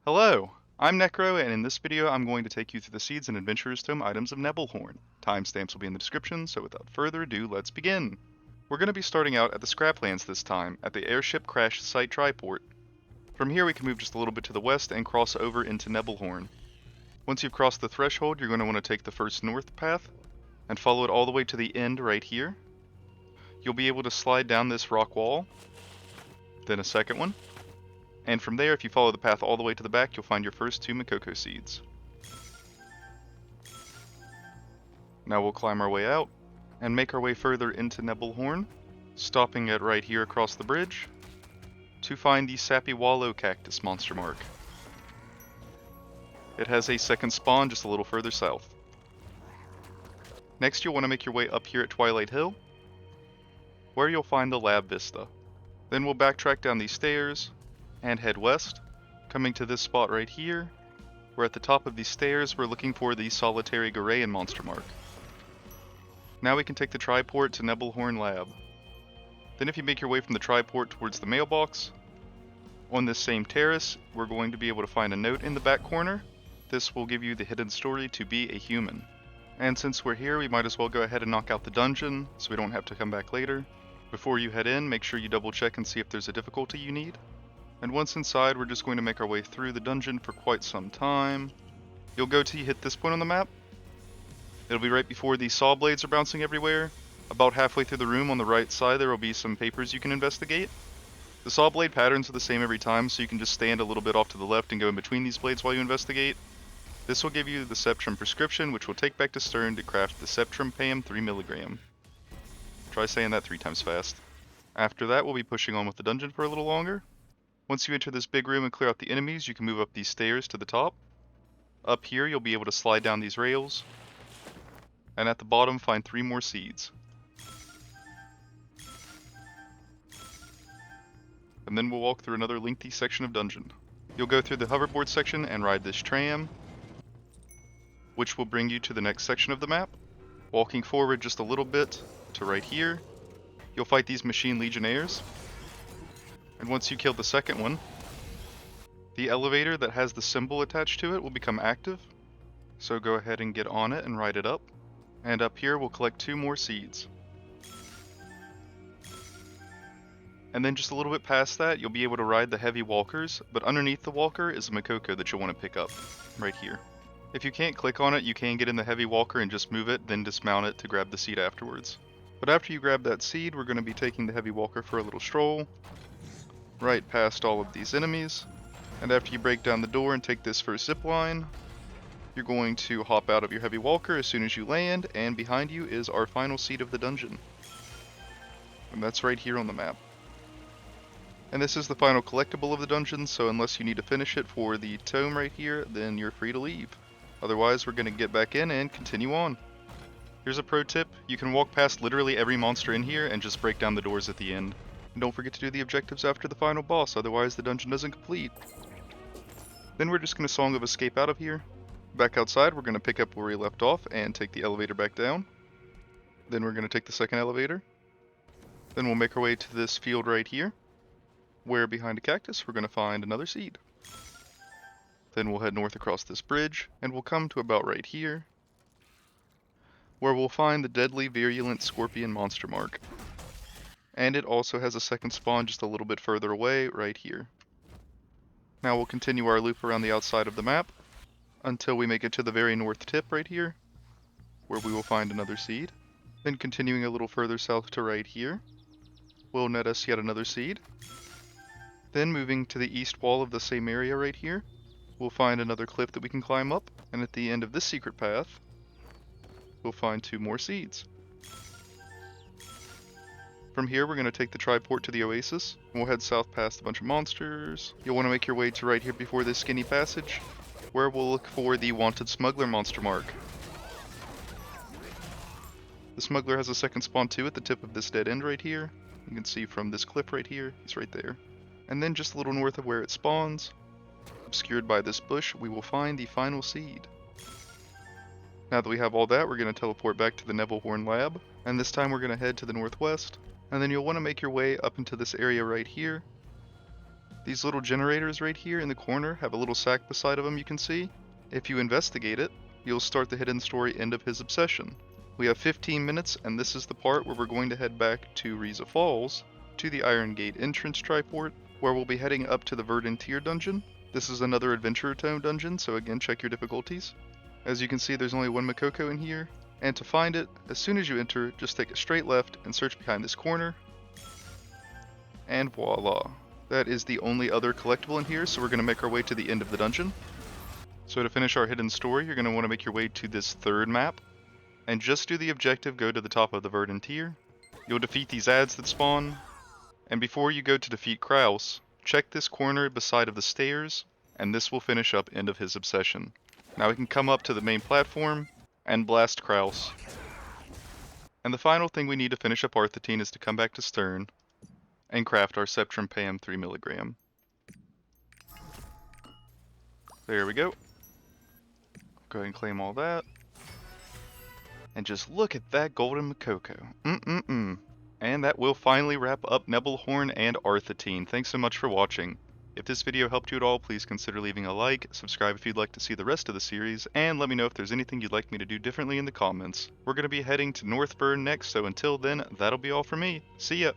Hello, I'm Necro, and in this video I'm going to take you through the Seeds and Adventurers Tome items of Nebelhorn. Timestamps will be in the description, so without further ado, let's begin! We're going to be starting out at the Scraplands this time, at the airship crash site Triport. From here we can move just a little bit to the west and cross over into Nebelhorn. Once you've crossed the threshold, you're going to want to take the first north path, and follow it all the way to the end right here. You'll be able to slide down this rock wall, then a second one. And from there, if you follow the path all the way to the back, you'll find your first 2 mokoko seeds. Now we'll climb our way out, and make our way further into Nebelhorn, stopping at right here across the bridge, to find the Sappy Wallou Cactus monster mark. It has a second spawn just a little further south. Next you'll want to make your way up here at Twilight Hill, where you'll find the lab Vista. Then we'll backtrack down these stairs, and head west, coming to this spot right here, where at the top of these stairs we're looking for the solitary Goraon monster mark. Now we can take the Triport to Nebelhorn Lab. Then if you make your way from the Triport towards the mailbox, on this same terrace we're going to be able to find a note in the back corner. This will give you the hidden story to be a human. And since we're here, we might as well go ahead and knock out the dungeon so we don't have to come back later. Before you head in, make sure you double check and see if there's a difficulty you need. And once inside, we're just going to make our way through the dungeon for quite some time. You'll go till you hit this point on the map. It'll be right before the saw blades are bouncing everywhere. About halfway through the room on the right side, there will be some papers you can investigate. The saw blade patterns are the same every time, so you can just stand a little bit off to the left and go in between these blades while you investigate. This will give you the Sceptrum prescription, which will take back to Stern to craft the Sceptrumpam 3mg. Try saying that 3 times fast. After that, we'll be pushing on with the dungeon for a little longer. Once you enter this big room and clear out the enemies, you can move up these stairs to the top. Up here, you'll be able to slide down these rails. And at the bottom, find 3 more seeds. And then we'll walk through another lengthy section of dungeon. You'll go through the hoverboard section and ride this tram, which will bring you to the next section of the map. Walking forward just a little bit to right here, you'll fight these machine legionnaires. And once you kill the second one, the elevator that has the symbol attached to it will become active. So go ahead and get on it and ride it up. And up here we'll collect 2 more seeds. And then just a little bit past that, you'll be able to ride the heavy walkers, but underneath the walker is a mokoko that you'll want to pick up, right here. If you can't click on it, you can get in the heavy walker and just move it, then dismount it to grab the seed afterwards. But after you grab that seed, we're going to be taking the heavy walker for a little stroll, right past all of these enemies, and after you break down the door and take this first zip line, you're going to hop out of your heavy walker as soon as you land, and behind you is our final seed of the dungeon. And that's right here on the map. And this is the final collectible of the dungeon, so unless you need to finish it for the tome right here, then you're free to leave. Otherwise, we're going to get back in and continue on. Here's a pro tip: you can walk past literally every monster in here and just break down the doors at the end. And don't forget to do the objectives after the final boss, otherwise the dungeon doesn't complete. Then we're just going to Song of Escape out of here. Back outside, we're going to pick up where we left off and take the elevator back down. Then we're going to take the second elevator. Then we'll make our way to this field right here, where behind a cactus we're going to find another seed. Then we'll head north across this bridge, and we'll come to about right here, where we'll find the deadly Virulent Scorpion monster mark. And it also has a second spawn just a little bit further away, right here. Now we'll continue our loop around the outside of the map, until we make it to the very north tip right here, where we will find another seed. Then continuing a little further south to right here, will net us yet another seed. Then moving to the east wall of the same area right here, we'll find another cliff that we can climb up, and at the end of this secret path, we'll find 2 more seeds. From here, we're going to take the Triport to the Oasis, and we'll head south past a bunch of monsters. You'll want to make your way to right here before this skinny passage, where we'll look for the wanted Smuggler monster mark. The Smuggler has a second spawn too at the tip of this dead end right here. You can see from this cliff right here, he's right there. And then just a little north of where it spawns, obscured by this bush, we will find the final seed. Now that we have all that, we're going to teleport back to the Nebelhorn lab, and this time we're going to head to the northwest. And then you'll want to make your way up into this area right here, These little generators right here in the corner have a little sack beside of them you can see. If you investigate it, you'll start the hidden story End of His Obsession. We have 15 minutes, and this is the part where we're going to head back to Riza Falls, to the Iron Gate entrance triport, where we'll be heading up to the Verdantier dungeon. This is another Adventurer Tome dungeon, so again, check your difficulties. As you can see, there's only one mokoko in here, and to find it, as soon as you enter, just take a straight left and search behind this corner, and voila. That is the only other collectible in here, so we're going to make our way to the end of the dungeon. So to finish our hidden story, you're going to want to make your way to this third map, and just do the objective, go to the top of the Verdantier. You'll defeat these ads that spawn, and before you go to defeat Kraus, check this corner beside of the stairs, and this will finish up End of His Obsession. Now we can come up to the main platform, and blast Kraus. And the final thing we need to finish up Arthetine is to come back to Stern, and craft our Sceptrumpam 3mg. There we go. Go ahead and claim all that. And just look at that golden mokoko. And that will finally wrap up Nebelhorn and Arthetine. Thanks so much for watching. If this video helped you at all, please consider leaving a like, subscribe if you'd like to see the rest of the series, and let me know if there's anything you'd like me to do differently in the comments. We're going to be heading to Northburn next, so until then, that'll be all for me. See ya!